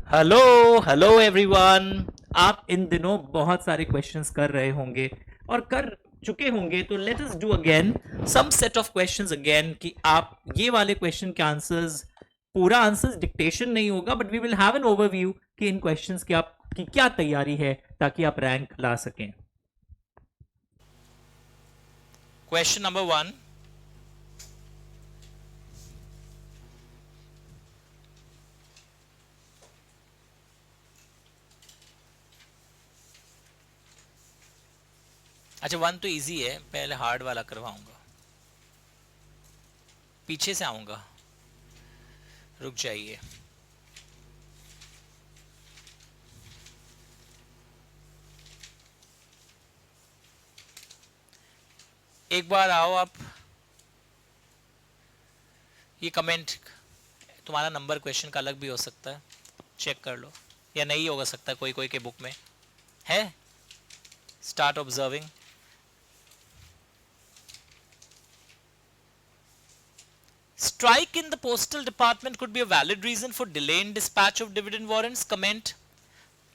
Hello hello everyone. आप इन दिनों बहुत सारे क्वेश्चंस कर रहे होंगे और कर चुके होंगे, तो let us do again some set of questions again कि आप ये वाले क्वेश्चन के आंसर्स, पूरा आंसर्स डिक्टेशन नहीं होगा but we will have an overview कि इन क्वेश्चंस की आपकी क्या तैयारी है ताकि आप रैंक ला सकें। Question number one. अच्छा, वन तो इजी है, पहले हार्ड वाला करवाऊंगा। पीछे से आऊंगा, रुक जाइए। एक बार आओ आप। ये कमेंट, तुम्हारा नंबर क्वेश्चन का अलग भी हो सकता है, चेक कर लो, या नहीं होगा सकता, कोई कोई के बुक में है। Start observing. Strike in the postal department could be a valid reason for delay in dispatch of dividend warrants. Comment.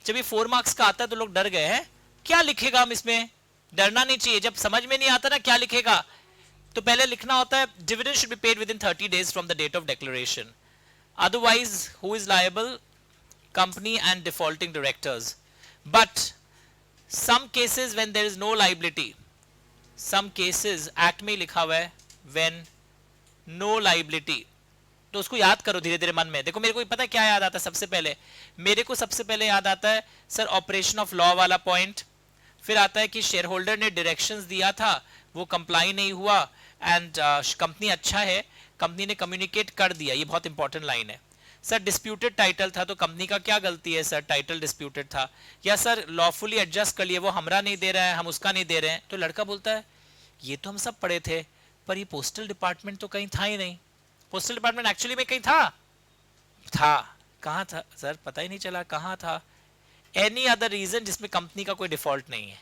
जब ये 4 मार्क्स का आता है तो लोग डर गए हैं, क्या लिखेगा हम इसमें। डरना नहीं चाहिए, जब समझ में नहीं आता ना क्या लिखेगा, तो पहले लिखना होता है dividend should be paid with in 30 days from the date of declaration, otherwise who is liable, company and defaulting directors. But some cases when there is no liability, some cases act में लिखा हुआ है when no liability, तो उसको याद करो धीरे धीरे मन में। देखो मेरे को पता है क्या याद आता है, सबसे पहले मेरे को सबसे पहले याद आता है सर ऑपरेशन ऑफ लॉ वाला पॉइंट, फिर आता है कि शेयर होल्डर ने डायरेक्शंस दिया था, वो कंप्लाई नहीं हुआ, एंड कंपनी अच्छा है, कंपनी ने कम्युनिकेट कर दिया, ये बहुत इंपॉर्टेंट लाइन है। सर डिस्प्यूटेड टाइटल था, तो कंपनी का क्या गलती है सर, टाइटल डिस्प्यूटेड था, या सर लॉफुली एडजस्ट कर लिए, वो हमरा नहीं दे रहा है, हम उसका नहीं दे रहे हैं। तो लड़का बोलता है ये तो हम सब पढ़े थे, पर ये पोस्टल डिपार्टमेंट तो कहीं था ही नहीं। पोस्टल डिपार्टमेंट एक्चुअली में कहीं था कहाँ था सर, पता ही नहीं चला कहाँ था। एनी अदर रीजन जिसमें कंपनी का कोई डिफॉल्ट नहीं है।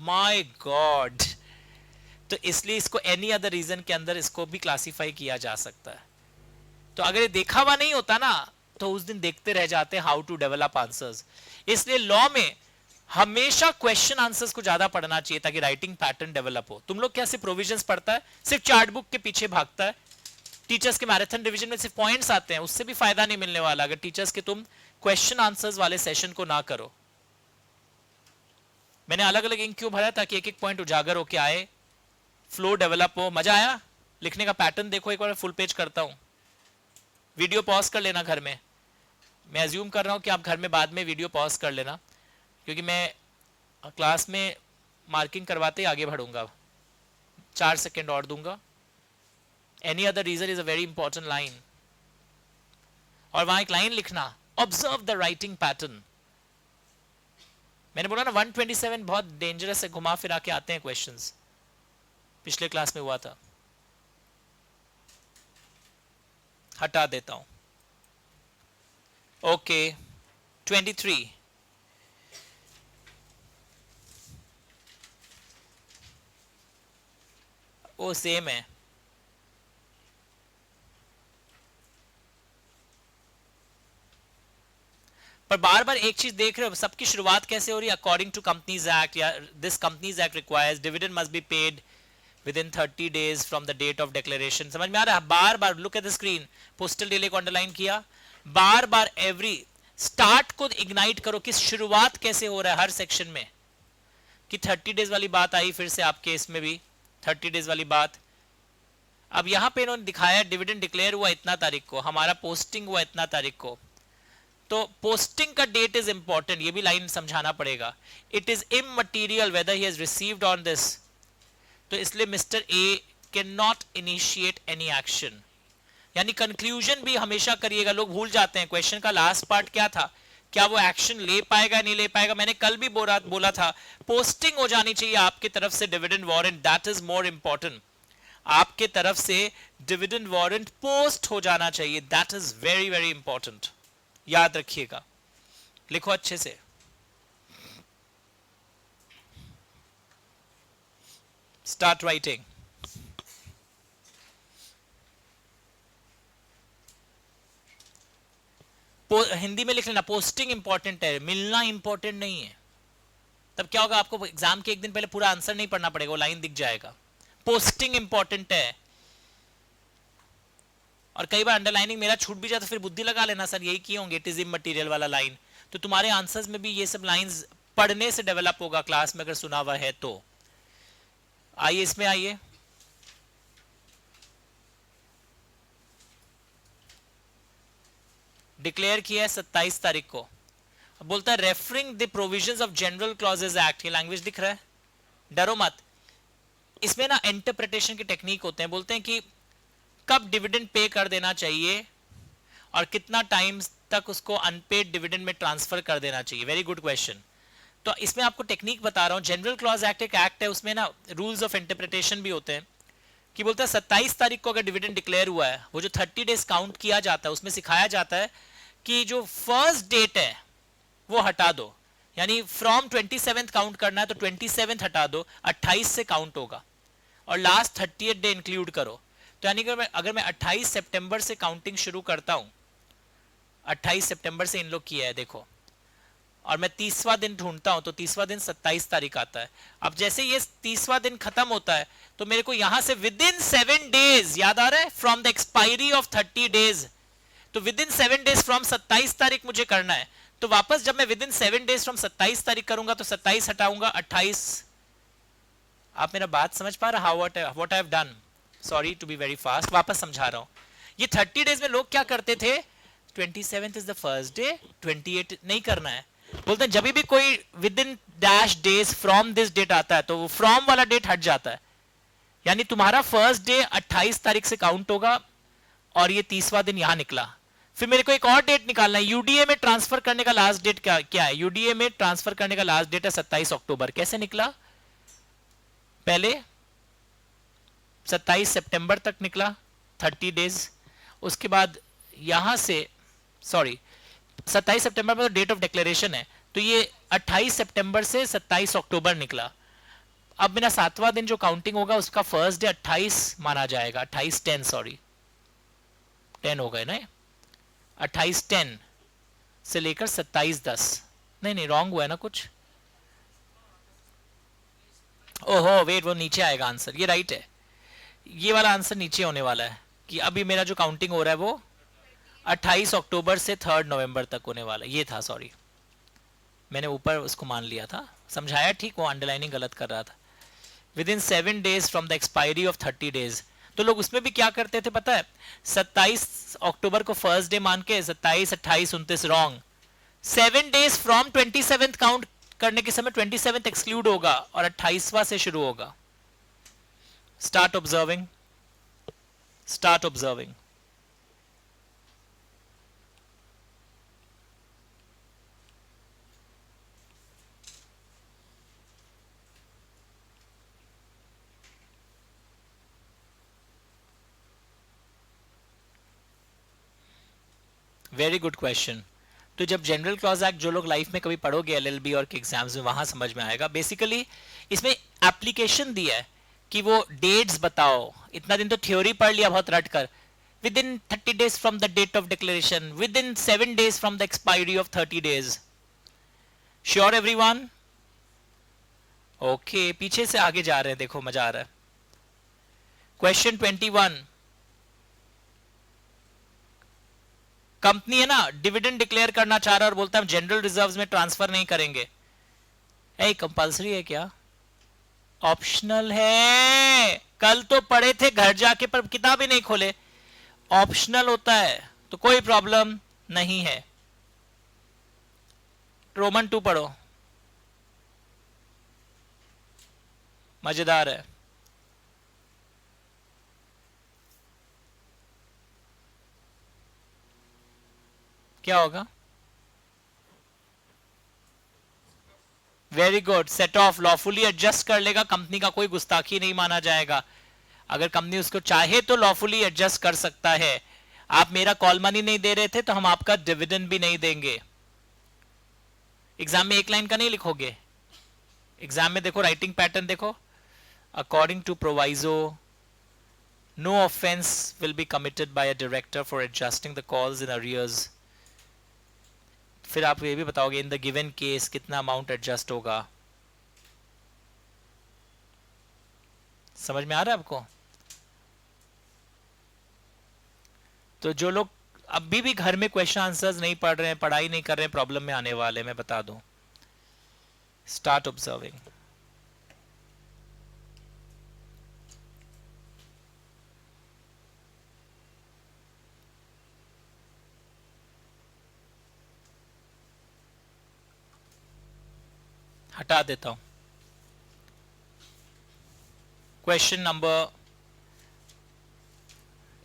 My God. तो इसलिए इसको एनी अदर रीजन के अंदर इसको भी क्लासिफाई किया जा सकता है। तो अगर ये देखा हुआ नहीं होता ना, तो उस दिन देखते रह जाते हाउ टू डेवलप आंसर्स। इसलिए लॉ में हमेशा क्वेश्चन आंसर्स को ज्यादा पढ़ना चाहिए ताकि राइटिंग पैटर्न डेवलप हो। तुम लोग क्या सिर्फ प्रोविजंस पढ़ता है, सिर्फ चार्ट बुक के पीछे भागता है। टीचर्स के मैराथन डिवीजन में सिर्फ पॉइंट्स आते हैं, उससे भी फायदा नहीं मिलने वाला अगर टीचर्स के तुम क्वेश्चन आंसर्स वाले सेशन को ना करो। मैंने अलग अलग इंक क्यों भरा, ताकि एक एक पॉइंट उजागर होके आए, फ्लो डेवलप हो। मजा आया लिखने का, पैटर्न देखो एक बार फुल पेज करता हूं। वीडियो पॉज कर लेना घर में, मैं अज्यूम कर रहा हूं कि आप घर में बाद में वीडियो पॉज कर लेना, क्योंकि मैं क्लास में मार्किंग करवाते ही आगे बढ़ूंगा, 4 सेकेंड और दूंगा। Any other reason is a very important line, और वहां एक लाइन लिखना, ऑब्जर्व द राइटिंग पैटर्न। मैंने बोला ना 127 बहुत डेंजरस है, घुमा फिरा के आते हैं क्वेश्चंस, पिछले क्लास में हुआ था। हटा देता हूं। ओके 23, वो सेम है। पर बार बार एक चीज देख रहे हो, सबकी शुरुआत कैसे हो रही है, अकॉर्डिंग टू कंपनीज एक्ट, या this companies act requires dividend must be paid with in 30 days from the date of declaration. समझ में आ रहा है, बार बार look at the screen, postal delay को अंडरलाइन किया, बार बार एवरी स्टार्ट को इग्नाइट करो कि शुरुआत कैसे हो रहा है हर सेक्शन में। कि 30 डेज वाली बात आई फिर से आपके इसमें भी 30 डेज वाली बात। अब यहां पे इन्होंने दिखाया डिविडेंड डिक्लेयर हुआ इतना तारीख को, हमारा पोस्टिंग हुआ इतना तारीख को, तो पोस्टिंग का डेट इज इंपॉर्टेंट, ये भी लाइन समझाना पड़ेगा। It is immaterial weather he has received on this, तो इसलिए mister A can not initiate any action. यानी कंक्लूजन भी हमेशा करिएगा, लोग भूल जाते हैं क्वेश्चन का लास्ट पार्ट क्या था, क्या वो एक्शन ले पाएगा नहीं ले पाएगा। मैंने कल भी बोला था पोस्टिंग हो जानी चाहिए आपकी तरफ से dividend warrant, that is more important. आपके तरफ से डिविडेंड वारंट पोस्ट हो जाना चाहिए, that is very very important, याद रखिएगा, लिखो अच्छे से। Start writing. हिंदी में लिख लेना, पोस्टिंग इंपॉर्टेंट है, मिलना इंपॉर्टेंट नहीं है। तब क्या होगा, आपको एग्जाम के एक दिन पहले पूरा आंसर नहीं पढ़ना पड़ेगा, वो लाइन दिख जाएगा। पोस्टिंग इंपॉर्टेंट है। और कई बार अंडरलाइनिंग मेरा छूट भी जाए तो फिर बुद्धि लगा लेना, सर यही किए होंगे, इट इज इमटेरियल वाला लाइन। तो तुम्हारे आंसर्स में भी ये सब लाइंस पढ़ने से डेवलप होगा, क्लास में अगर सुना हुआ है तो। आइए इसमें आइए, डिक्लेयर किया है 27 तारीख को। अब बोलता है referring the provisions of general clauses act, ये लैंग्वेज दिख रहा है, डरो मत। इसमें ना इंटरप्रिटेशन की टेक्निक होते हैं, बोलते हैं कि कब डिविडेंड पे कर देना चाहिए और कितना टाइम तक उसको अनपेड डिविडेंड में ट्रांसफर कर देना चाहिए। Very good question. तो इसमें आपको टेक्निक बता रहा हूं। जनरल क्लॉज एक्ट एक एक्ट है, उसमें ना रूल्स ऑफ इंटरप्रिटेशन भी होते हैं कि बोलता है 27 तारीख को अगर डिविडेंड डिक्लेयर हुआ है, वो जो 30 डेज काउंट किया जाता है उसमें सिखाया जाता है कि जो फर्स्ट डेट है वो हटा दो, यानी फ्रॉम 27 काउंट करना है तो 27 हटा दो, 28 से काउंट होगा, और लास्ट 30th डे इंक्लूड करो। तो यानी कि अगर मैं 28 सितंबर से काउंटिंग शुरू करता हूं, 28 सितंबर से इन लोग किया है देखो, और मैं 30वां दिन ढूंढता हूं तो 30वां दिन 27 तारीख आता है। अब जैसे ये 30वां दिन खत्म होता है तो मेरे को यहां से विद इन 7 डेज, याद आ रहा है, from the expiry of 30 days, तो विद इन 7 डेज फ्रॉम 27 तारीख मुझे करना है। तो वापस जब मैं विद इन 7 डेज फ्रॉम 27 तारीख करूंगा तो 27 हटाऊंगा, 28। आप मेरा बात समझ पा रहे, what I have done? Sorry to be very fast, वापस समझा रहा हूं। ये 30 डेज में लोग क्या करते थे, 27th is the first day, 28 नहीं करना है। बोलते हैं जब भी कोई within dash days from this date आता है तो वो फ्रॉम वाला डेट हट जाता है, यानी तुम्हारा फर्स्ट डे 28 तारीख से काउंट होगा और ये 30वां दिन यहां निकला। फिर मेरे को एक और डेट निकालना है, यूडीए में ट्रांसफर करने का लास्ट डेट क्या है? यूडीए में ट्रांसफर करने का लास्ट डेट है 27 अक्टूबर। कैसे निकला? पहले 27 सितंबर तक निकला 30 डेज, उसके बाद यहां से, सॉरी 27 सितंबर में तो डेट ऑफ डिक्लेरेशन है, तो ये 28 सितंबर से 27 अक्टूबर निकला। अब मेरा 7वां दिन जो काउंटिंग होगा उसका फर्स्ट डे 28 माना जाएगा, 28/10, सॉरी 10 हो गए ना, 28/10 से लेकर 27/10, नहीं रॉन्ग हुआ है ना कुछ, ओहो वेट, वो नीचे आएगा आंसर, ये राइट है, ये वाला आंसर नीचे होने वाला है कि अभी मेरा जो काउंटिंग हो रहा है वो 28 अक्टूबर से 3 नवंबर तक होने वाला है। ये था, सॉरी मैंने ऊपर उसको मान लिया था, समझाया ठीक, वो अंडरलाइनिंग गलत कर रहा था। With in 7 days from the expiry of 30 days, तो लोग उसमें भी क्या करते थे पता है, 27 अक्टूबर को फर्स्ट डे मान के 27, 28, 29 रॉन्ग, 7 डेज फ्रॉम 27 काउंट करने के समय 27 एक्सक्लूड होगा और 28वां से शुरू होगा। Start observing, start observing. Very good question. तो जब जनरल क्लॉज एक्ट जो लोग लाइफ में कभी पढ़ोगे एलएलबी और के एग्जाम्स में, वहां समझ में आएगा। बेसिकली इसमें एप्लीकेशन दिया है कि वो डेट्स बताओ, इतना दिन तो थ्योरी पढ़ लिया बहुत रट कर, with in 30 days from the date of declaration, within 7 days from the expiry of 30 days. Sure everyone? Okay, पीछे से आगे जा रहे हैं, देखो मजा आ रहा है। क्वेश्चन 21, कंपनी है ना डिविडेंड डिक्लेयर करना चाह रहा है और बोलता है हम जनरल रिजर्व्स में ट्रांसफर नहीं करेंगे। कंपलसरी है क्या? ऑप्शनल है। कल तो पढ़े थे घर जाके पर किताब ही नहीं खोले। ऑप्शनल होता है तो कोई प्रॉब्लम नहीं है। रोमन 2 पढ़ो, मजेदार है। क्या होगा? Very good, set of, lawfully adjust कर लेगा, कंपनी का कोई गुस्ताखी नहीं माना जाएगा। अगर कंपनी उसको चाहे तो लॉफुली एडजस्ट कर सकता है। आप मेरा कॉल मनी नहीं दे रहे थे तो हम आपका डिविडेंड भी नहीं देंगे। एग्जाम में एक लाइन का नहीं लिखोगे, एग्जाम में देखो राइटिंग पैटर्न देखो, according to proviso no offence will be committed by a director for adjusting the calls in arrears. फिर आप ये भी बताओगे इन द गिवन केस कितना अमाउंट एडजस्ट होगा। समझ में आ रहा है आपको? तो जो लोग अभी भी घर में क्वेश्चन आंसर्स नहीं पढ़ रहे हैं, पढ़ाई नहीं कर रहे हैं, प्रॉब्लम में आने वाले, मैं बता दूं। Start observing. हटा देता हूं। क्वेश्चन नंबर,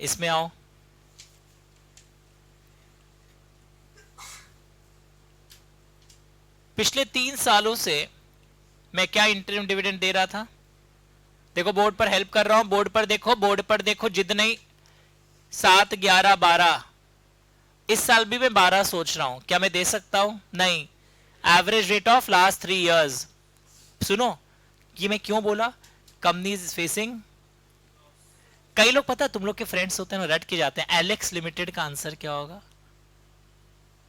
इसमें आओ। पिछले 3 सालों से मैं क्या इंटरिम डिविडेंड दे रहा था? देखो बोर्ड पर हेल्प कर रहा हूं, बोर्ड पर देखो, बोर्ड पर देखो, जिद नहीं। 7, 11, 12। इस साल भी मैं 12 सोच रहा हूं, क्या मैं दे सकता हूं? नहीं। Average rate of last 3 years. सुनो, ये मैं क्यों बोला? कंपनी इज फेसिंग, कई लोग पता है तुम लोग के फ्रेंड्स होते हैं ना, रट के जाते हैं। एलेक्स लिमिटेड का आंसर क्या होगा?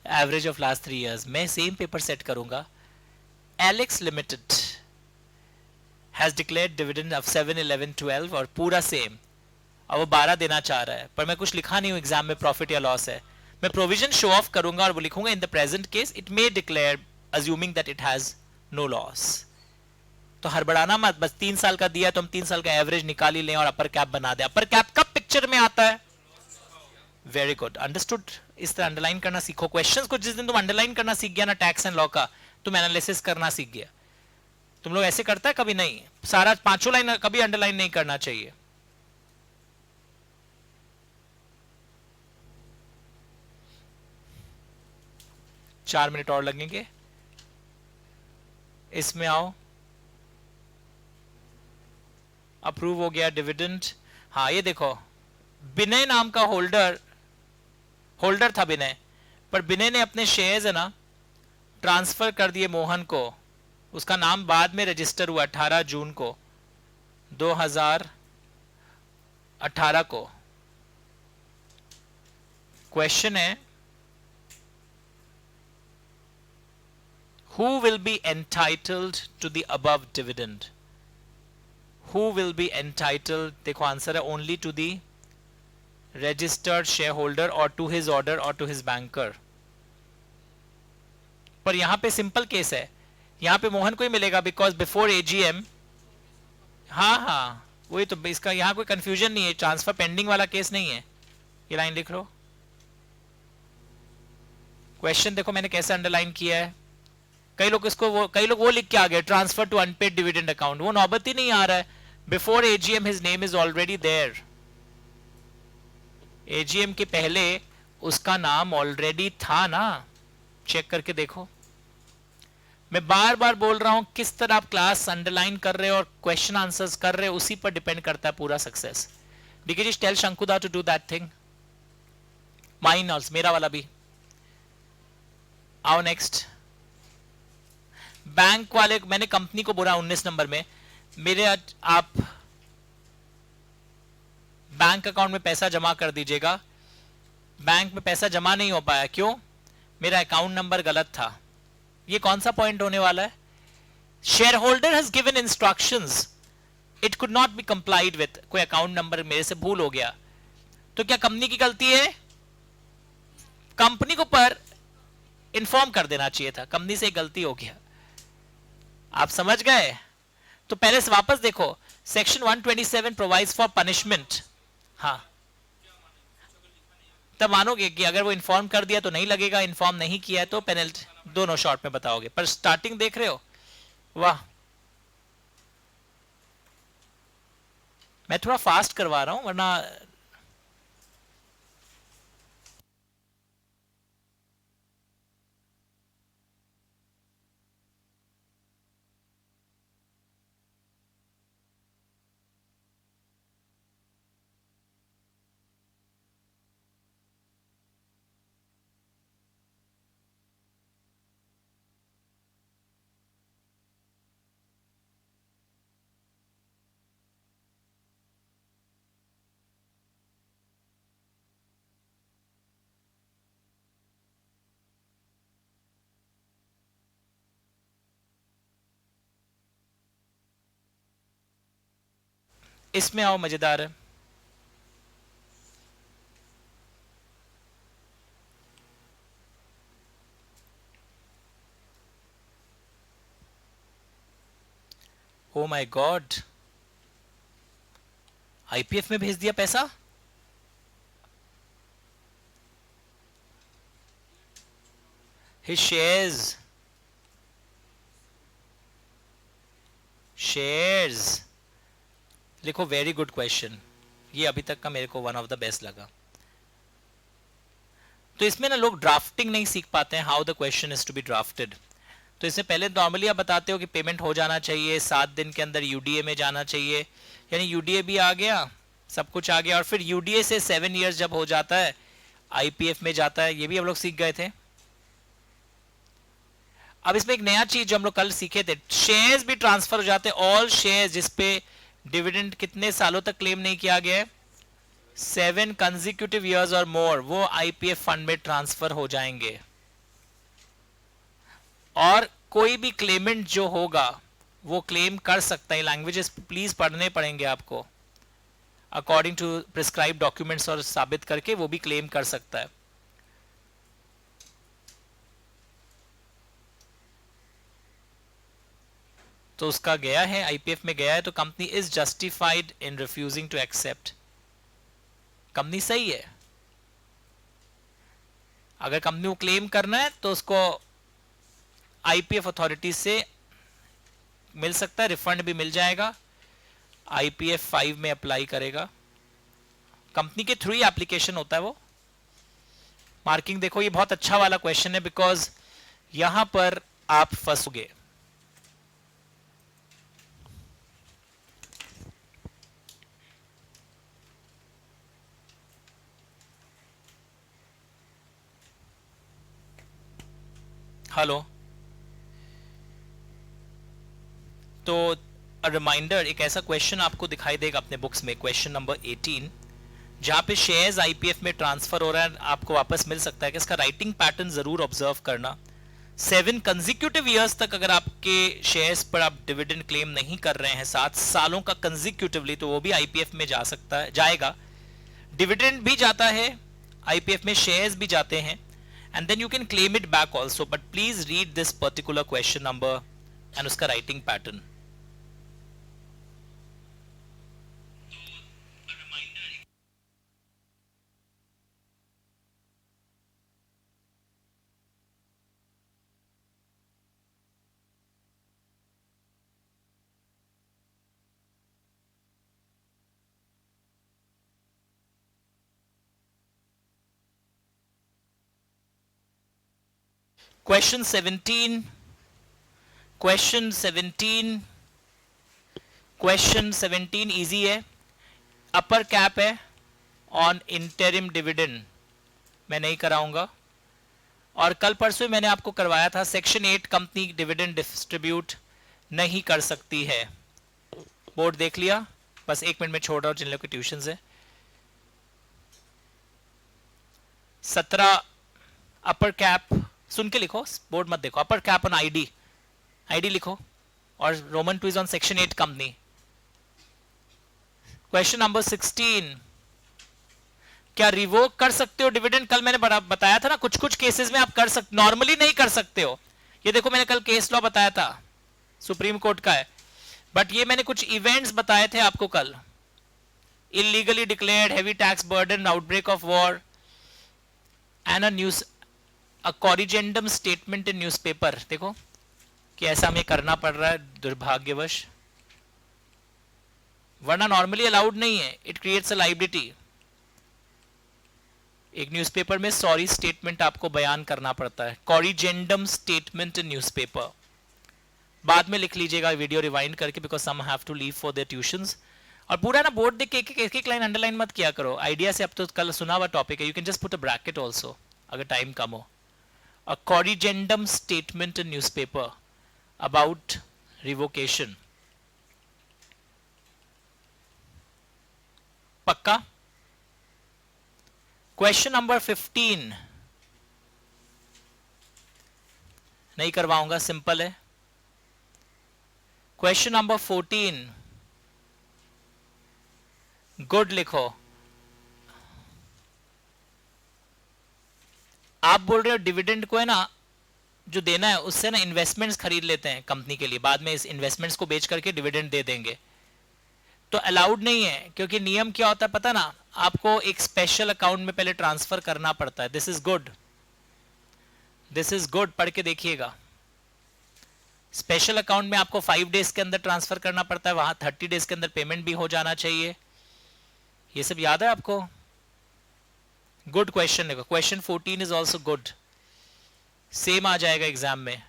Average of last 3 years. मैं सेम पेपर सेट करूंगा। Alex limited has declared dividend of 7, 11, 12 और पूरा सेम, और वो 12 देना चाह रहा है, पर मैं कुछ लिखा नहीं हूं एग्जाम में प्रॉफिट या लॉस है। मैं प्रोविजन शो ऑफ करूंगा और वो लिखूंगा in the present case it may declare assuming that it has no loss. तो हड़बड़ाना मत, बस 3 साल का दिया तो हम 3 साल का एवरेज निकाल ही लें और अपर कैप बना दे। अपर कैप कब पिक्चर में आता है? Very good, understood. इस तरह अंडरलाइन करना सीखो क्वेश्चंस को। जिस दिन तुम अंडरलाइन करना सीख गया ना टैक्स एंड लॉ का, तुम एनालिसिस करना सीख गया। तुम लोग ऐसे करता है कभी नहीं, सारा 5 लाइन कभी अंडरलाइन नहीं करना चाहिए। चार मिनट और लगेंगे। इसमें आओ। अप्रूव हो गया डिविडेंड। हाँ ये देखो, विनय नाम का होल्डर था विनय, पर विनय ने अपने शेयर्स है ना ट्रांसफर कर दिए मोहन को। उसका नाम बाद में रजिस्टर हुआ 18 जून को 2018 को। क्वेश्चन है, who will be entitled to the above dividend? Who will be entitled? देखो आंसर है only to the registered shareholder or to his order or to his banker। पर यहां पे सिंपल केस है, यहां पे मोहन को ही मिलेगा बिकॉज बिफोर एजीएम। हाँ वही तो, इसका यहां कोई कंफ्यूजन नहीं है, ट्रांसफर पेंडिंग वाला केस नहीं है। ये लाइन लिख लो। क्वेश्चन देखो मैंने कैसे अंडरलाइन किया है। कई लोग वो लिख के आ गए transfer to unpaid dividend account, वो नौबत ही नहीं आ रहा है। Before AGM his name is already there. AGM के पहले उसका नाम ऑलरेडी था ना, चेक करके देखो। मैं बार बार बोल रहा हूं किस तरह आप क्लास अंडरलाइन कर रहे हो और क्वेश्चन आंसर्स कर रहे हो, उसी पर डिपेंड करता है पूरा success. DK tell Shankuda to do that thing. Mine also, मेरा वाला भी। आओ नेक्स्ट। बैंक वाले, मैंने कंपनी को बोला 19 नंबर में, मेरे आप बैंक अकाउंट में पैसा जमा कर दीजिएगा। बैंक में पैसा जमा नहीं हो पाया, क्यों? मेरा अकाउंट नंबर गलत था। ये कौन सा पॉइंट होने वाला है? Share holder has given instructions, it could not be complied with. कोई अकाउंट नंबर मेरे से भूल हो गया, तो क्या कंपनी की गलती है? कंपनी को पर इन्फॉर्म कर देना चाहिए था, कंपनी से गलती हो गया। आप समझ गए? तो पहले से वापस देखो, सेक्शन 127 प्रोवाइड्स फॉर पनिशमेंट। हाँ, तब मानोगे कि अगर वो इन्फॉर्म कर दिया तो नहीं लगेगा, इन्फॉर्म नहीं किया है तो पेनल्टी। दोनों शॉर्ट में बताओगे, पर स्टार्टिंग देख रहे हो? वाह, मैं थोड़ा फास्ट करवा रहा हूं वरना इसमें आओ, मजेदार है। ओ माय गॉड, आईपीएफ में भेज दिया पैसा। His shares लिखो। वेरी गुड क्वेश्चन, ये अभी तक का मेरे को वन ऑफ द बेस्ट लगा। तो इसमें ना लोग ड्राफ्टिंग नहीं सीख पाते हैं, how the question is to be drafted. तो इससे पहले नॉर्मली आप बताते हो कि पेमेंट हो जाना चाहिए, 7 दिन के अंदर यूडीए में जाना चाहिए, यानी यूडीए भी आ गया, सब कुछ आ गया, और फिर यूडीए से 7 इयर्स जब हो जाता है आईपीएफ में जाता है। ये भी हम लोग सीख गए थे। अब इसमें एक नया चीज जो हम लोग कल सीखे थे, शेयर्स भी ट्रांसफर हो जाते हैं। ऑल शेयर्स जिसपे डिविडेंड कितने सालों तक क्लेम नहीं किया गया है, 7 कंसेक्यूटिव इयर्स और मोर, वो आईपीएफ फंड में ट्रांसफर हो जाएंगे। और कोई भी क्लेमेंट जो होगा वो क्लेम कर सकता है। लैंग्वेजेस प्लीज पढ़ने पड़ेंगे आपको, अकॉर्डिंग टू प्रिस्क्राइब डॉक्यूमेंट्स, और साबित करके वो भी क्लेम कर सकता है। तो उसका गया है, आईपीएफ में गया है, तो company is justified in refusing to accept. Company सही है। अगर कंपनी को क्लेम करना है तो उसको आईपीएफ अथॉरिटी से मिल सकता है, रिफंड भी मिल जाएगा। आईपीएफ 5 में अप्लाई करेगा, कंपनी के थ्रू ही एप्लीकेशन होता है वो। मार्किंग देखो, ये बहुत अच्छा वाला क्वेश्चन है, बिकॉज यहां पर आप फंसोगे। हेलो, तो रिमाइंडर, एक ऐसा क्वेश्चन आपको दिखाई देगा अपने बुक्स में, क्वेश्चन नंबर 18, जहां पे शेयर्स आईपीएफ में ट्रांसफर हो रहा है, आपको वापस मिल सकता है कि इसका राइटिंग पैटर्न जरूर ऑब्जर्व करना। 7 कंसेक्यूटिव ईयर्स तक अगर आपके शेयर्स पर आप डिविडेंड क्लेम नहीं कर रहे हैं, 7 सालों का कंसेक्यूटिवली, तो वो भी आईपीएफ में जा सकता है, जाएगा। डिविडेंड भी जाता है आईपीएफ में, शेयर्स भी जाते हैं, and then you can claim it back also, but please read this particular question number and उसका writing pattern. Question 17, question 17, question 17 easy है, अपर कैप है ऑन इंटरिम डिविडेंड, मैं नहीं कराऊंगा। और कल परसों मैंने आपको करवाया था, सेक्शन 8 कंपनी डिविडेंड डिस्ट्रीब्यूट नहीं कर सकती है। बोर्ड देख लिया, बस 1 मिनट में छोड़ रहा हूं जिन लोगों के ट्यूशन है। 17 अपर कैप, सुन के लिखो, बोर्ड मत देखो, अपर कैप ऑन आईडी, आईडी लिखो, और Roman 2 is on section 8 company. Question number 16, क्या रिवोक कर सकते हो डिविडेंड? कल मैंने बताया था ना, कुछ कुछ केसेस में आप कर सकते, नॉर्मली नहीं कर सकते हो। ये देखो, मैंने कल केस लॉ बताया था, सुप्रीम कोर्ट का है, बट ये मैंने कुछ इवेंट्स बताए थे आपको कल। Illegally declared heavy tax burden, outbreak of war, and a corrigendum statement in newspaper. देखो कि ऐसा हमें करना पड़ रहा है दुर्भाग्यवश, वरना नॉर्मली अलाउड नहीं है, इट क्रिएट्स अ लायबिलिटी। एक न्यूज़पेपर में सॉरी स्टेटमेंट आपको बयान करना पड़ता है, कॉरिजेंडम स्टेटमेंट इन न्यूज़पेपर। बाद में लिख लीजिएगा वीडियो रिवाइंड करके, because some have to leave for their tuitions. और पूरा ना बोर्ड देख के एक एक लाइन अंडरलाइन मत किया करो, आइडिया से। अब तो कल सुना हुआ टॉपिक है, you can just put a bracket also अगर टाइम कम हो। A corrigendum statement in newspaper about revocation, पक्का? क्वेश्चन नंबर 15 नहीं करवाऊंगा, सिंपल है। क्वेश्चन नंबर 14, गुड लिखो। आप बोल रहे हो डिविडेंड को है ना जो देना है उससे ना इन्वेस्टमेंट्स खरीद लेते हैं कंपनी के लिए, बाद में इस इन्वेस्टमेंट्स को बेच करके डिविडेंड दे देंगे, तो अलाउड नहीं है। क्योंकि नियम क्या होता है पता ना, आपको एक स्पेशल अकाउंट में पहले ट्रांसफर करना पड़ता है। This is good, this is good, पढ़ के देखिएगा। स्पेशल अकाउंट में आपको 5 डेज के अंदर ट्रांसफर करना पड़ता है, वहां 30 डेज के अंदर पेमेंट भी हो जाना चाहिए। ये सब याद है आपको? गुड क्वेश्चन है। Question 14 is also good, same आ जाएगा एग्जाम में।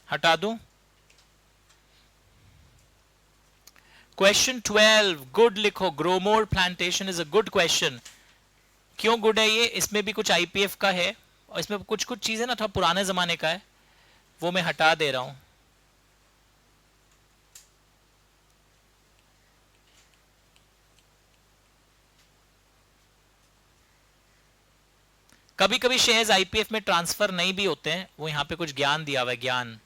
हटा दूं? क्वेश्चन 12 गुड लिखो। Gromor plantation is a good question. क्यों गुड है ये? इसमें भी कुछ आईपीएफ का है और इसमें कुछ कुछ चीजें ना थोड़ा पुराने जमाने का है, वो मैं हटा दे रहा हूं। कभी कभी शेयर्स आईपीएफ में ट्रांसफर नहीं भी होते हैं, वो यहां पे कुछ ज्ञान दिया हुआ है, ज्ञान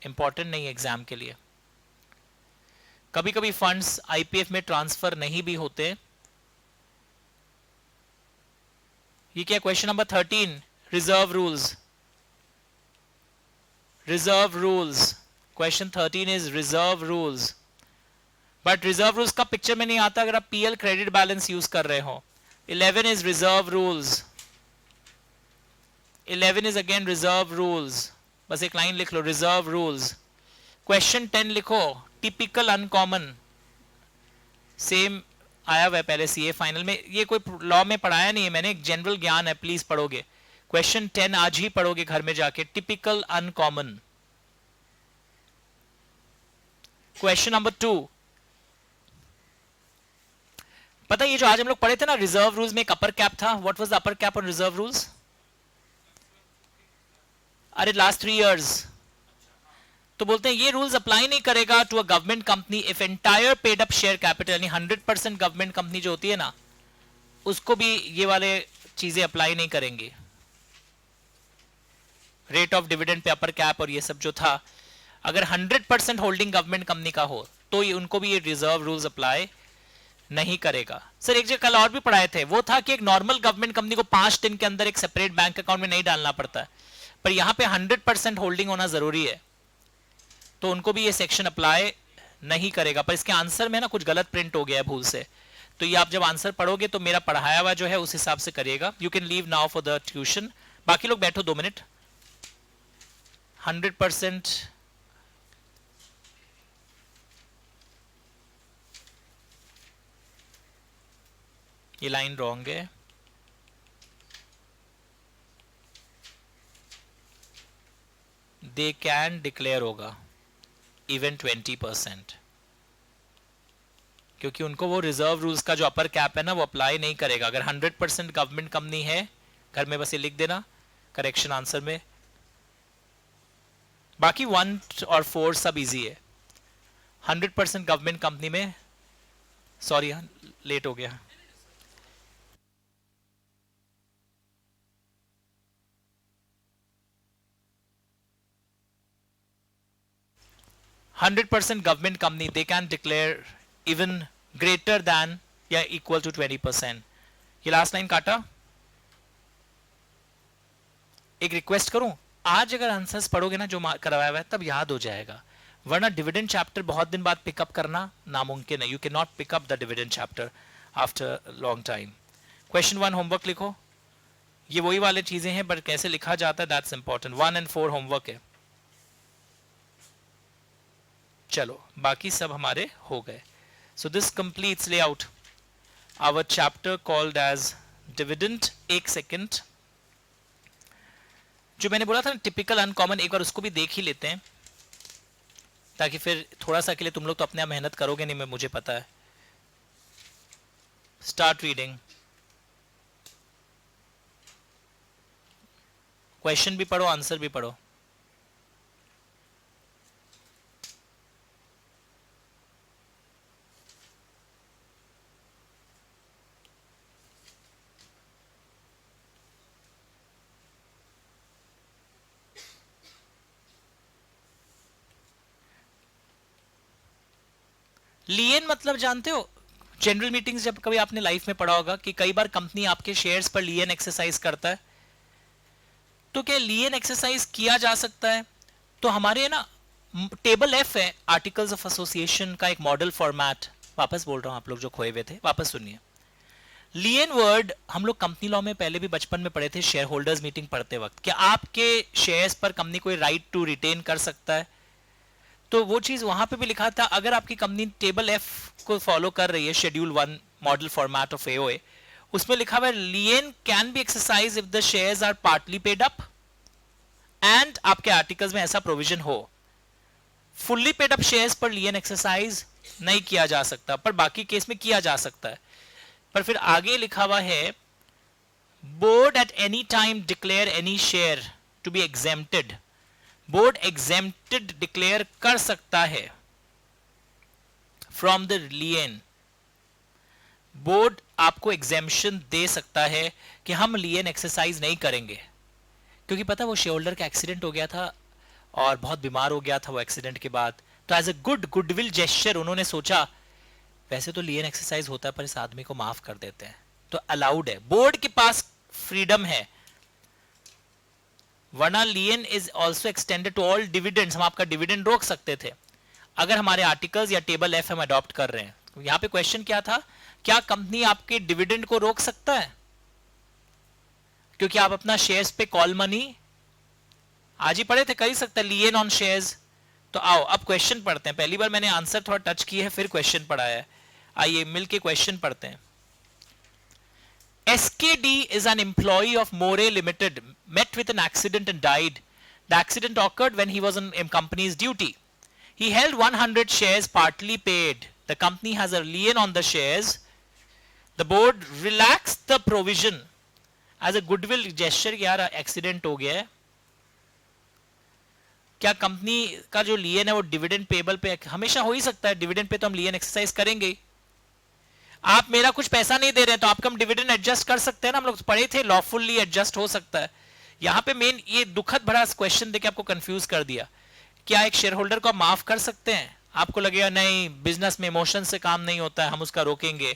इंपॉर्टेंट नहीं है एग्जाम के लिए। कभी कभी फंड्स आईपीएफ में ट्रांसफर नहीं भी होते। ये क्या? Question number 13, reserve rules. Reserve rules, question 13 is reserve rules. But reserve rules का पिक्चर में नहीं आता अगर आप पीएल क्रेडिट बैलेंस यूज कर रहे हो। 11 is reserve rules. 11 is again reserve rules. बस एक लाइन लिख लो, रिजर्व रूल्स। क्वेश्चन 10 लिखो, टिपिकल अनकॉमन। सेम आया हुआ है पहले सीए फाइनल में, ये कोई लॉ में पढ़ाया नहीं है मैंने, एक जनरल ज्ञान है, प्लीज पढ़ोगे। क्वेश्चन 10 आज ही पढ़ोगे घर में जाके, टिपिकल अनकॉमन। क्वेश्चन नंबर 2, पता ये जो आज हम लोग पढ़े थे ना रिजर्व रूल्स में एक अपर कैप था, what was the upper cap on reserve rules? अरे लास्ट 3 इयर्स। तो बोलते हैं ये रूल्स अप्लाई नहीं करेगा to a government company if entire paid up share capital, यानी 100% गवर्नमेंट कंपनी जो होती है ना उसको भी ये वाले चीजें अप्लाई नहीं करेंगे। Rate of dividend pay upper cap और ये सब जो था, अगर 100% होल्डिंग गवर्नमेंट कंपनी का हो तो ये उनको भी ये रिजर्व रूल्स अप्लाई नहीं करेगा। सर एक जगह कल और भी पढ़ाए थे, वो था कि एक नॉर्मल गवर्नमेंट कंपनी को 5 दिन के अंदर एक सेपरेट बैंक अकाउंट में नहीं डालना पड़ता है, पर यहां पे 100% होल्डिंग होना जरूरी है, तो उनको भी ये सेक्शन अप्लाई नहीं करेगा। पर इसके आंसर में ना कुछ गलत प्रिंट हो गया है भूल से, तो ये आप जब आंसर पढ़ोगे तो मेरा पढ़ाया हुआ जो है उस हिसाब से करिएगा। You can leave now for the tuition. बाकी लोग बैठो 2 मिनट। 100% ये लाइन रॉन्ग है। दे कैन डिक्लेयर होगा इवन 20%, क्योंकि उनको वो रिजर्व रूल्स का जो अपर कैप है ना वो अप्लाई नहीं करेगा। अगर 100% गवर्नमेंट कंपनी है, घर में बस ये लिख देना करेक्शन आंसर में। बाकी 1 और 4 सब इजी है। 100% गवर्नमेंट कंपनी में, सॉरी लेट हो गया। Hundred percent government company they can declare even greater than या इक्वल टू 20%। ये लास्ट लाइन काटा। एक रिक्वेस्ट करूं, आज अगर आंसर्स पढ़ोगे ना जो करवाया हुआ है तब याद हो जाएगा, वरना डिविडेंड चैप्टर बहुत दिन बाद पिकअप करना नामुमकिन है। You can not pick up the dividend chapter after long time. Question 1 homework लिखो। ये वही वाले चीजें हैं बट कैसे लिखा जाता है दैट्स इंपॉर्टेंट। 1 और 4 होमवर्क है। चलो बाकी सब हमारे हो गए। So this completes layout our chapter called as dividend. एक सेकेंड, जो मैंने बोला था ना टिपिकल अनकॉमन, एक बार उसको भी देख ही लेते हैं, ताकि फिर थोड़ा सा के लिए तुम लोग तो अपने आप मेहनत करोगे नहीं, मैं मुझे पता है। Start reading. क्वेश्चन भी पढ़ो, आंसर भी पढ़ो। लियन मतलब जानते हो, जनरल मीटिंग्स जब कभी आपने लाइफ में पढ़ा होगा कि कई बार कंपनी आपके शेयर्स पर लियन एक्सरसाइज करता है, तो क्या लियन एक्सरसाइज किया जा सकता है? तो हमारे ना टेबल एफ है आर्टिकल्स ऑफ एसोसिएशन का एक मॉडल फॉर्मेट, वापस बोल रहा हूं, आप लोग जो खोए हुए थे वापस सुनिए। लियन वर्ड हम लोग कंपनी लॉ में पहले भी बचपन में पढ़े थे, शेयर होल्डर्स मीटिंग पढ़ते वक्त। क्या आपके शेयर्स पर कंपनी कोई राइट टू रिटेन कर सकता है? तो वो चीज वहां पे भी लिखा था, अगर आपकी कंपनी टेबल एफ को फॉलो कर रही है, schedule 1 model format of AOA, उसमें लिखा हुआ है lien can be exercise if the shares are partly paid up and आपके आर्टिकल्स में ऐसा प्रोविजन हो। फुल्ली पेड अप शेयर्स पर लियन एक्सरसाइज नहीं किया जा सकता, पर बाकी केस में किया जा सकता है। पर फिर आगे लिखा हुआ है board at any time declare any share to be exempted. Board exempted declare कर सकता है फ्रॉम द लियन। बोर्ड आपको एग्जेम्पशन दे सकता है कि हम लियन एक्सरसाइज नहीं करेंगे, क्योंकि पता वो शेयर होल्डर का एक्सीडेंट हो गया था और बहुत बीमार हो गया था वो एक्सीडेंट के बाद। तो एज ए गुडविल जेस्चर उन्होंने सोचा वैसे तो लियन एक्सरसाइज होता है पर इस आदमी को माफ कर देते हैं, तो अलाउड है, बोर्ड के पास फ्रीडम है। वरना lien is also extended to all dividends, हम आपका डिविडेंड रोक सकते थे अगर हमारे आर्टिकल्स या टेबल एफ हम अडॉप्ट कर रहे हैं। यहां पे क्वेश्चन क्या था, क्या कंपनी आपके डिविडेंड को रोक सकता है? क्योंकि आप अपना शेयर्स पे कॉल मनी आज ही पढ़े थे, कर ही सकता है लियन ऑन शेयर्स। तो आओ अब क्वेश्चन पढ़ते हैं। पहली बार मैंने आंसर थोड़ा टच किया है फिर क्वेश्चन पढ़ाया है, आइए मिलके क्वेश्चन पढ़ते हैं। SKD is an employee of More Limited, met with an accident and died. The accident occurred when he was on company's duty. He held 100 shares partly paid. The company has a lien on the shares. The board relaxed the provision as a goodwill gesture. यार accident हो गया है, क्या company का जो लियन है वो dividend payable पे हमेशा हो ही सकता है, डिविडेंड पे तो हम लियन एक्सरसाइज करेंगे। आप मेरा कुछ पैसा नहीं दे रहे हैं तो आपका हम डिविडेंड एडजस्ट कर सकते हैं ना, हम लोग पढ़े थे लॉफुली एडजस्ट हो सकता है। यहां पे मेन ये दुखद भरा क्वेश्चन देके आपको कंफ्यूज कर दिया। क्या एक शेयर होल्डर को माफ कर सकते हैं? आपको लगेगा नहीं बिजनेस में इमोशन से काम नहीं होता है, हम उसका रोकेंगे।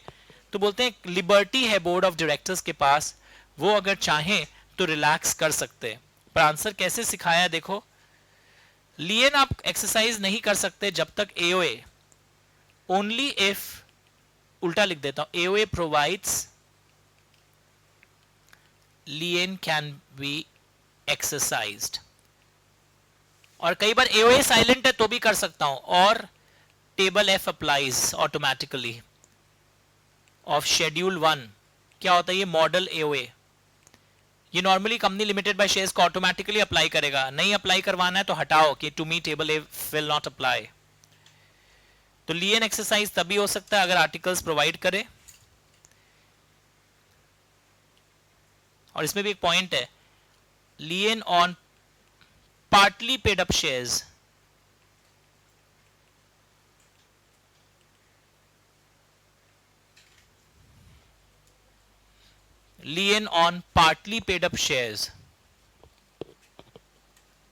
तो बोलते हैं लिबर्टी है बोर्ड ऑफ डायरेक्टर्स के पास, वो अगर चाहें तो रिलैक्स कर सकते हैं। पर आंसर कैसे सिखाया है देखो, लियन आप एक्सरसाइज नहीं कर सकते जब तक एओए, ओनली इफ, उल्टा लिख देता हूं, AOA provides lien can be exercised. और कई बार एओए साइलेंट है तो भी कर सकता हूं, और table F applies automatically of schedule 1। क्या होता है ये मॉडल एओए, ये normally company limited by shares को ऑटोमेटिकली अप्लाई करेगा, नहीं अप्लाई करवाना है तो हटाओ कि to me table F will not apply. तो लियन एक्सरसाइज तभी हो सकता है अगर आर्टिकल्स प्रोवाइड करे। और इसमें भी एक पॉइंट है, lien on partly paid up shares, lien on partly paid up shares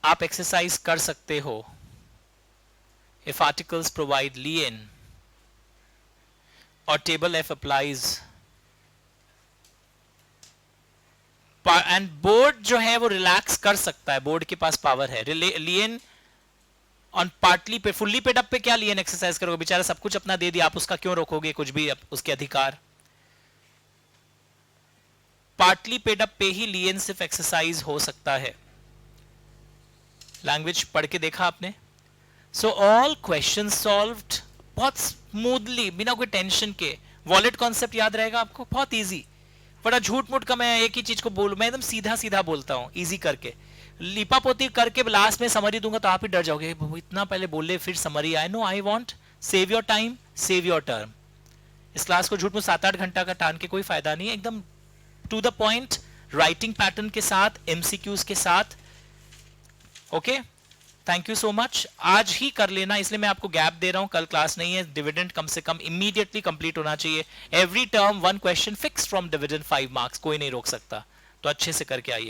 आप एक्सरसाइज कर सकते हो if articles provide lien or table F applies, and board जो है वो रिलैक्स कर सकता है, बोर्ड के पास पावर है। लियन ऑन पार्टली पे, फुल्ली पेड अप पे क्या लियन एक्सरसाइज करोगे, बेचारा सब कुछ अपना दे दिया, आप उसका क्यों रोकोगे कुछ भी उसके अधिकार। पार्टली पेड अप पे ही लियन सिर्फ एक्सरसाइज हो सकता है। लैंग्वेज पढ़ के देखा आपने। सो ऑल क्वेश्चन सॉल्व्ड बहुत स्मूथली, बिना कोई टेंशन के। वॉलेट कॉन्सेप्ट याद रहेगा आपको, बहुत इजी। बड़ा झूठ मूठ का मैं एक ही चीज को बोलूं, मैं एकदम सीधा सीधा बोलता हूं इजी करके। लिपा पोती करके लास्ट में समरी दूंगा तो आप ही डर जाओगे, इतना पहले बोले फिर समरी आए। No, I want save your time, save your term. इस क्लास को झूठ में 7-8 घंटा का टान के कोई फायदा नहीं है, एकदम to the point, writing pattern के साथ, एमसीक्यूज के साथ। Okay, thank you so much. आज ही कर लेना, इसलिए मैं आपको गैप दे रहा हूं, कल क्लास नहीं है। डिविडेंड कम से कम इमीडिएटली कंप्लीट होना चाहिए। Every term 1 question fix from dividend 5 marks, कोई नहीं रोक सकता। तो अच्छे से करके आइए।